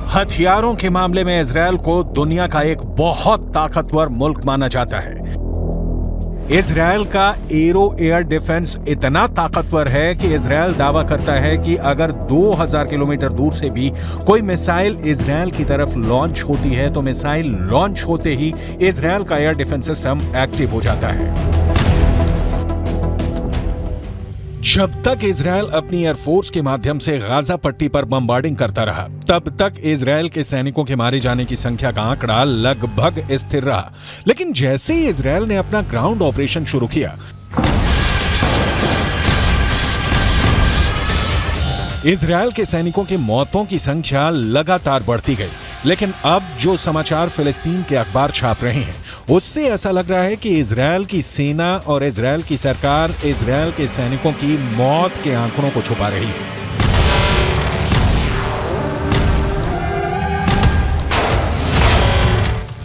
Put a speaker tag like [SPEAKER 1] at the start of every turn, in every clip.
[SPEAKER 1] हथियारों के मामले में इजरायल को दुनिया का एक बहुत ताकतवर मुल्क माना जाता है। इजरायल का एरो एयर डिफेंस इतना ताकतवर है कि इजरायल दावा करता है कि अगर 2000 किलोमीटर दूर से भी कोई मिसाइल इजरायल की तरफ लॉन्च होती है तो मिसाइल लॉन्च होते ही इजरायल का एयर डिफेंस सिस्टम एक्टिव हो जाता है। जब तक इजरायल अपनी एयरफोर्स के माध्यम से गाजा पट्टी पर बमबार्डिंग करता रहा, तब तक इजरायल के सैनिकों के मारे जाने की संख्या का आंकड़ा लगभग स्थिर रहा। लेकिन जैसे ही इजरायल ने अपना ग्राउंड ऑपरेशन शुरू किया, इजरायल के सैनिकों की मौतों की संख्या लगातार बढ़ती गई। लेकिन अब जो समाचार फिलिस्तीन के अखबार छाप रहे हैं, उससे ऐसा लग रहा है कि इजरायल की सेना और इजरायल की सरकार इजरायल के सैनिकों की मौत के आंकड़ों को छुपा रही है।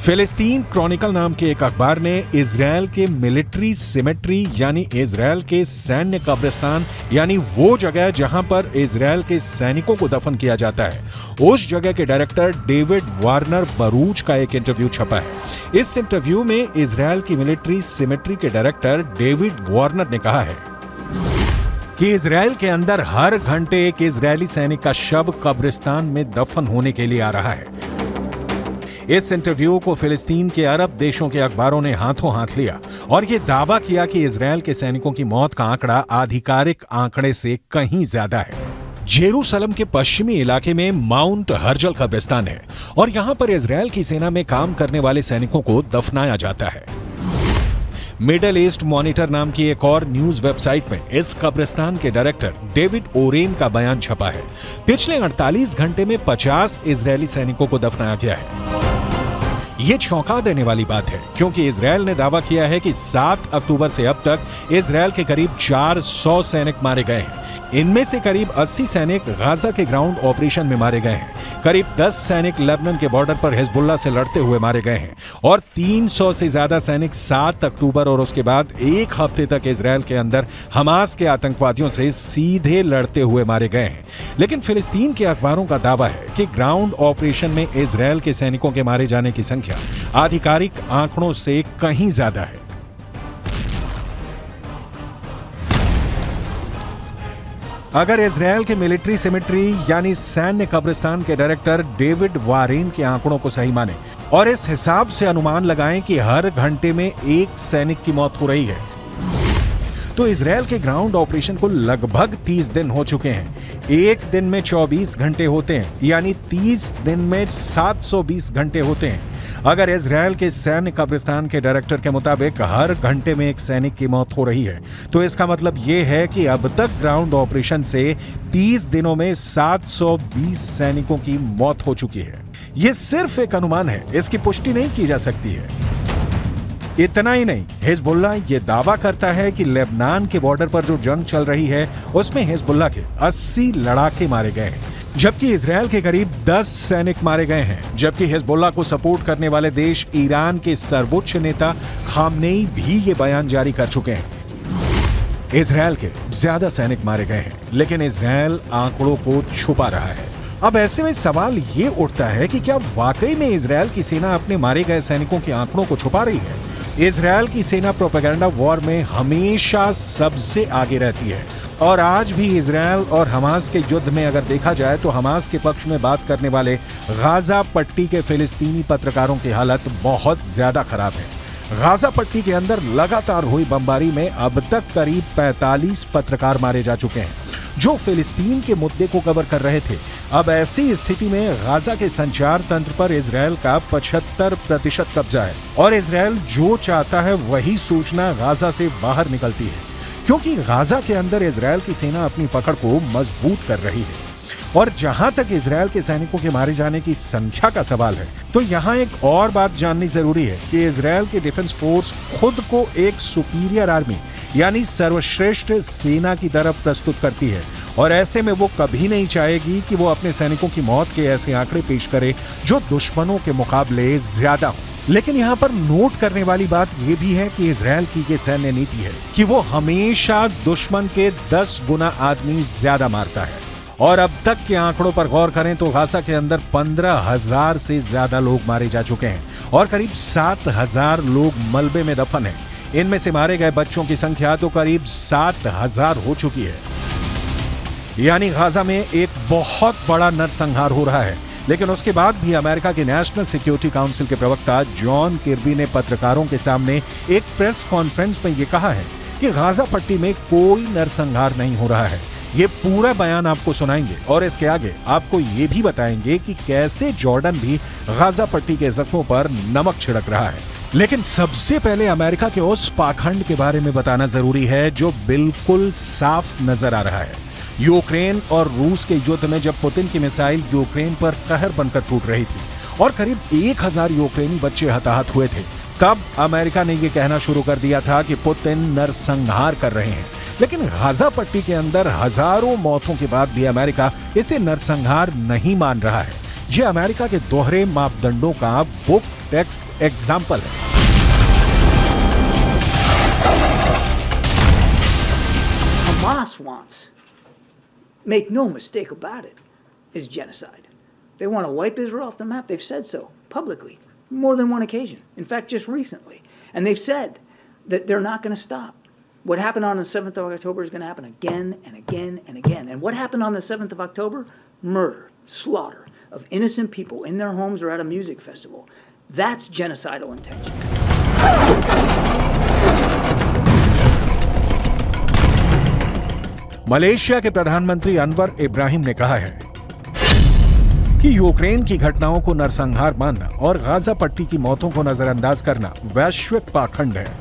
[SPEAKER 1] फिलिस्तीन क्रॉनिकल नाम के एक अखबार ने इजरायल के मिलिट्री सिमेट्री यानी इजरायल के सैन्य कब्रिस्तान यानी वो जगह जहां पर इजरायल के सैनिकों को दफन किया जाता है, उस जगह के डायरेक्टर डेविड वार्नर बरूच का एक इंटरव्यू छपा है। इस इंटरव्यू में इजरायल की मिलिट्री सिमेट्री के डायरेक्टर डेविड वार्नर ने कहा है कि इजरायल के अंदर हर घंटे एक इजरायली सैनिक का शव कब्रिस्तान में दफन होने के लिए आ रहा है। इस इंटरव्यू को फिलिस्तीन के अरब देशों के अखबारों ने हाथों हाथ लिया और यह दावा किया कि इजरायल के सैनिकों की मौत का आंकड़ा आधिकारिक आंकड़े से कहीं ज्यादा है। जेरूसलम के पश्चिमी इलाके में माउंट हर्जल कब्रिस्तान है और यहां पर इजरायल की सेना में काम करने वाले सैनिकों को दफनाया जाता है। मिडल ईस्ट मॉनिटर नाम की एक और न्यूज वेबसाइट में इस कब्रिस्तान के डायरेक्टर डेविड ओरेन का बयान छपा है। पिछले 48 घंटे में 50 इजरायली सैनिकों को दफनाया गया है। ये चौंका देने वाली बात है क्योंकि इजरायल ने दावा किया है कि 7 अक्टूबर से अब तक इजरायल के करीब 400 सैनिक मारे गए हैं। इनमें से करीब 80 सैनिक गाजा के ग्राउंड ऑपरेशन में मारे गए हैं। करीब 10 सैनिक लेबनान के बॉर्डर पर हिजबुल्लाह से लड़ते हुए मारे गए हैं और 300 से ज्यादा सैनिक 7 अक्टूबर और उसके बाद एक हफ्ते तक इजरायल के अंदर हमास के आतंकवादियों से सीधे लड़ते हुए मारे गए हैं। लेकिन फिलिस्तीन के अखबारों का दावा है कि ग्राउंड ऑपरेशन में इजरायल के सैनिकों के मारे जाने की संख्या आधिकारिक आंकड़ों से कहीं ज्यादा है। अगर इजरायल के मिलिट्री सिमेट्री यानी सैन्य कब्रिस्तान के डायरेक्टर डेविड वारेन के आंकड़ों को सही माने और इस हिसाब से अनुमान लगाएं कि हर घंटे में एक सैनिक की मौत हो रही है, तो इजरायल के ग्राउंड ऑपरेशन को लगभग 30 दिन हो चुके हैं। एक दिन में 24 घंटे होते हैं, यानी 30 दिन में 720 घंटे होते हैं। अगर इजरायल के सैन्य कब्रिस्तान के डायरेक्टर के मुताबिक हर घंटे में एक सैनिक की मौत हो रही है, तो इसका मतलब यह है कि अब तक ग्राउंड ऑपरेशन से 30 दिनों में 720 सैनिकों की मौत हो चुकी है। यह सिर्फ एक अनुमान है, इसकी पुष्टि नहीं की जा सकती है। इतना ही नहीं, हिजबुल्लाह ये दावा करता है कि लेबनान के बॉर्डर पर जो जंग चल रही है उसमें हिजबुल्लाह के 80 लड़ाके मारे गए हैं, जबकि इजरायल के करीब 10 सैनिक मारे गए हैं। जबकि हिजबुल्लाह को सपोर्ट करने वाले देश ईरान के सर्वोच्च नेता खामनेई भी ये बयान जारी कर चुके हैं। इजरायल के ज्यादा सैनिक मारे गए हैं, लेकिन इजरायल आंकड़ों को छुपा रहा है। अब ऐसे में सवाल ये उठता है कि क्या वाकई में इजरायल की सेना अपने मारे गए सैनिकों के आंकड़ों को छुपा रही है? इजरायल की सेना प्रोपेगेंडा वॉर में हमेशा सबसे आगे रहती है और आज भी इजरायल और हमास के युद्ध में अगर देखा जाए तो हमास के पक्ष में बात करने वाले गाजा पट्टी के फिलिस्तीनी पत्रकारों की हालत बहुत ज्यादा खराब है। गाजा पट्टी के अंदर लगातार हुई बमबारी में अब तक करीब 45 पत्रकार मारे जा चुके हैं जो फिलिस्तीन के मुद्दे को कवर कर रहे थे। अब ऐसी स्थिति में गाजा के संचार तंत्र पर इजरायल का 75% कब्जा है और इजरायल जो चाहता है वही सूचना गाजा से बाहर निकलती है, क्योंकि गाजा के अंदर इजरायल की सेना अपनी पकड़ को मजबूत कर रही है। और जहां तक इजरायल के सैनिकों के मारे जाने की संख्या का सवाल है, तो यहां एक और बात जाननी जरूरी है कि इजरायल की डिफेंस फोर्स खुद को एक सुपीरियर आर्मी यानी सर्वश्रेष्ठ सेना की तरफ प्रस्तुत करती है और ऐसे में वो कभी नहीं चाहेगी कि वो अपने सैनिकों की मौत के ऐसे आंकड़े पेश करे जो दुश्मनों के मुकाबले ज्यादा हो। लेकिन यहाँ पर नोट करने वाली बात यह भी है कि इजरायल की ये सैन्य नीति है कि वो हमेशा दुश्मन के 10 गुना आदमी ज्यादा मारता है और अब तक के आंकड़ों पर गौर करें तो गाजा के अंदर 15,000 से ज्यादा लोग मारे जा चुके हैं और करीब 7,000 लोग मलबे में दफन हैं। इनमें से मारे गए बच्चों की संख्या तो करीब 7,000 हो चुकी है। यानी गाजा में एक बहुत बड़ा नरसंहार हो रहा है। लेकिन उसके बाद भी अमेरिका के नेशनल सिक्योरिटी काउंसिल के प्रवक्ता जॉन किर्बी ने पत्रकारों के सामने एक प्रेस कॉन्फ्रेंस में यह कहा है कि गाजा पट्टी में कोई नरसंहार नहीं हो रहा है। ये पूरा बयान आपको सुनाएंगे और इसके आगे आपको ये भी बताएंगे कि कैसे जॉर्डन भी गाजा पट्टी के जख्मों पर नमक छिड़क रहा है। लेकिन सबसे पहले अमेरिका के उस पाखंड के बारे में बताना जरूरी है जो बिल्कुल साफ नजर आ रहा है। यूक्रेन और रूस के युद्ध में जब पुतिन की मिसाइल यूक्रेन पर कहर बनकर टूट रही थी और करीब 1,000 यूक्रेनी बच्चे हताहत हुए थे, तब अमेरिका ने यह कहना शुरू कर दिया था कि पुतिन नरसंहार कर रहे हैं। लेकिन गाजा पट्टी के अंदर हजारों मौतों के बाद भी अमेरिका इसे नरसंहार नहीं मान रहा है। यह अमेरिका के दोहरे मापदंडों का बुक टेक्स्ट एग्जाम्पल है।
[SPEAKER 2] Hamas wants, make no mistake about it, is genocide. They want to wipe Israel off the map. They've said so publicly, more than one occasion. In fact, just recently. And they've said that they're not going to stop. What happened on the 7th of October is going to happen again and again and again. And what happened on the 7th of October? Murder, slaughter of innocent people in their homes or at a music festival. That's genocidal intention.
[SPEAKER 1] Malaysia के प्रधानमंत्री अनवर इब्राहिम ने कहा है कि Ukraine की घटनाओं को नरसंहार मानना और गाजा पट्टी की मौतों को नजरअंदाज करना वैश्विक पाखंड है।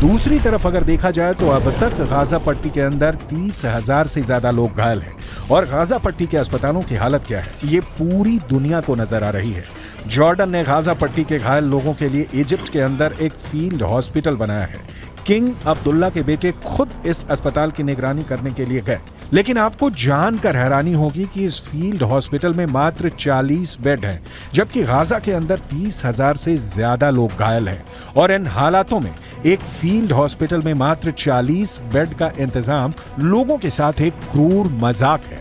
[SPEAKER 1] दूसरी तरफ अगर देखा जाए तो अब तक गाजा पट्टी के अंदर 30,000 से ज्यादा लोग घायल हैं और गाजा पट्टी के अस्पतालों की हालत क्या है ये पूरी दुनिया को नजर आ रही है। जॉर्डन ने गाजा पट्टी के घायल लोगों के लिए इजिप्ट के अंदर एक फील्ड हॉस्पिटल बनाया है। किंग अब्दुल्ला के बेटे खुद इस अस्पताल की निगरानी करने के लिए गए। लेकिन आपको जानकर हैरानी होगी कि इस फील्ड हॉस्पिटल में मात्र 40 बेड हैं, जबकि गाजा के अंदर 30,000 से ज्यादा लोग घायल हैं। और इन हालातों में एक फील्ड हॉस्पिटल में मात्र 40 बेड का इंतजाम लोगों के साथ एक क्रूर मजाक है।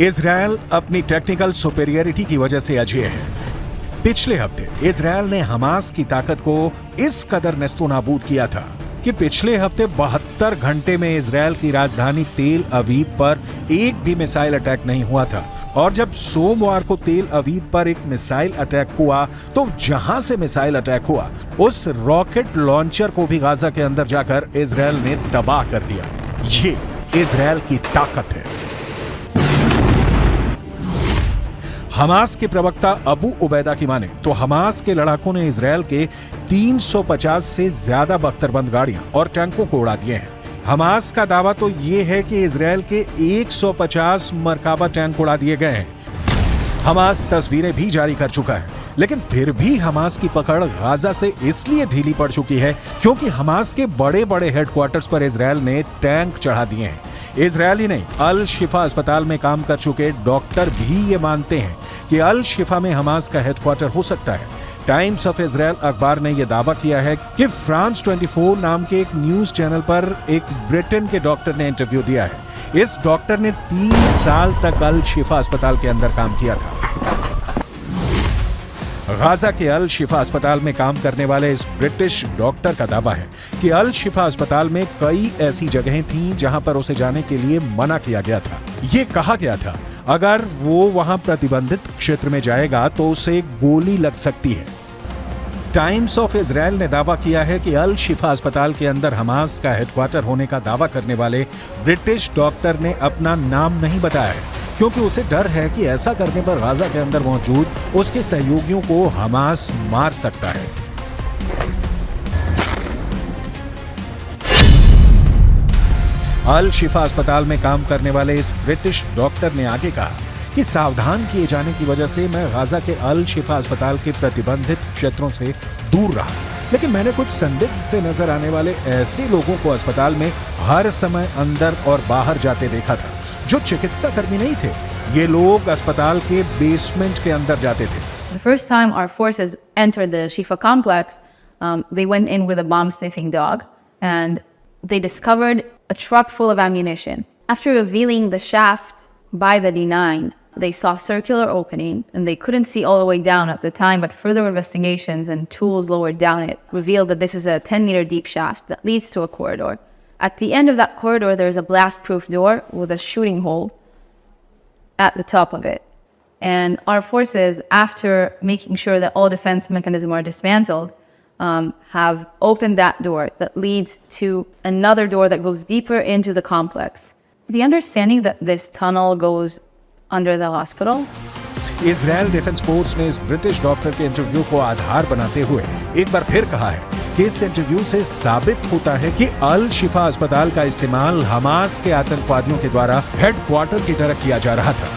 [SPEAKER 1] इजरायल अपनी टेक्निकल सुपेरियरिटी की वजह से अजेय है। पिछले हफ्ते इजरायल ने हमास की ताकत को इस कदर नेस्तोनाबूद किया था कि पिछले हफ्ते 72 घंटे में इजरायल की राजधानी तेल अवीव पर एक भी मिसाइल अटैक नहीं हुआ था। और जब सोमवार को तेल अवीव पर एक मिसाइल अटैक हुआ तो जहां से मिसाइल अटैक हुआ उस रॉकेट लॉन्चर को भी गाजा के अंदर जाकर इजरायल ने तबाह कर दिया। ये इजरायल की ताकत है। हमास के प्रवक्ता अबू उबैदा की माने तो हमास के लड़ाकों ने इजरायल के 350 से ज्यादा बख्तरबंद गाड़ियां और टैंकों को उड़ा दिए हैं। हमास का दावा तो ये है कि इजरायल के 150 मरकाबा टैंक उड़ा दिए गए हैं। हमास तस्वीरें भी जारी कर चुका है, लेकिन फिर भी हमास की पकड़ गाजा से इसलिए ढीली पड़ चुकी है क्योंकि हमास के बड़े बड़े हेडक्वार्टर्स पर इजरायल ने टैंक चढ़ा दिए हैं। इजरायल ही नहीं, अल शिफा अस्पताल में काम कर चुके डॉक्टर भी ये मानते हैं कि अल शिफा में हमास का हेडक्वार्टर हो सकता है। टाइम्स ऑफ इजरायल अखबार ने यह दावा किया है कि फ्रांस 24 नाम के एक न्यूज चैनल पर एक ब्रिटेन के डॉक्टर ने इंटरव्यू दिया है। इस डॉक्टर ने 3 साल तक अल शिफा अस्पताल के अंदर काम किया था। गाजा के अल शिफा अस्पताल में काम करने वाले इस ब्रिटिश डॉक्टर का दावा है कि अल शिफा अस्पताल में कई ऐसी जगहें थीं जहां पर उसे जाने के लिए मना किया गया था। ये कहा गया था अगर वो वहां प्रतिबंधित क्षेत्र में जाएगा तो उसे गोली लग सकती है। टाइम्स ऑफ इजराइल ने दावा किया है कि अल शिफा अस्पताल के अंदर हमास का हेडक्वार्टर होने का दावा करने वाले ब्रिटिश डॉक्टर ने अपना नाम नहीं बताया है, क्योंकि उसे डर है कि ऐसा करने पर गाजा के अंदर मौजूद उसके सहयोगियों को हमास मार सकता है। अल शिफा अस्पताल में काम करने वाले इस ब्रिटिश डॉक्टर ने आगे कहा कि सावधान किए जाने की वजह से मैं गाजा के अल शिफा अस्पताल के प्रतिबंधित क्षेत्रों से दूर रहा, लेकिन मैंने कुछ संदिग्ध से नजर आने वाले ऐसे लोगों को अस्पताल में हर समय अंदर और बाहर जाते देखा था जो चिकित्सा कर्मी नहीं थे। ये लोग अस्पताल के बेसमेंट के अंदर जाते थे।
[SPEAKER 3] The first time our forces entered the Shifa complex, they went in with a bomb-sniffing dog, and they discovered a truck full of ammunition. After revealing the shaft by the D9, they saw a circular opening, and they couldn't see all the way down at the time, but further investigations and tools lowered down it revealed that this is a 10-meter deep shaft that leads to a corridor. At the end of that corridor, there's a blast-proof door with a shooting hole at the top of it. And our forces, after making sure that all defense mechanisms are dismantled, have opened that door that leads to another door that goes deeper into the complex. The understanding that this tunnel goes under the hospital.
[SPEAKER 1] Israel defence force ने इस British doctor के interview को आधार बनाते हुए एक बार फिर कहा है कि इस इंटरव्यू से साबित होता है कि अल शिफा अस्पताल का इस्तेमाल हमास के आतंकवादियों के द्वारा हेडक्वार्टर की तरह किया जा रहा था।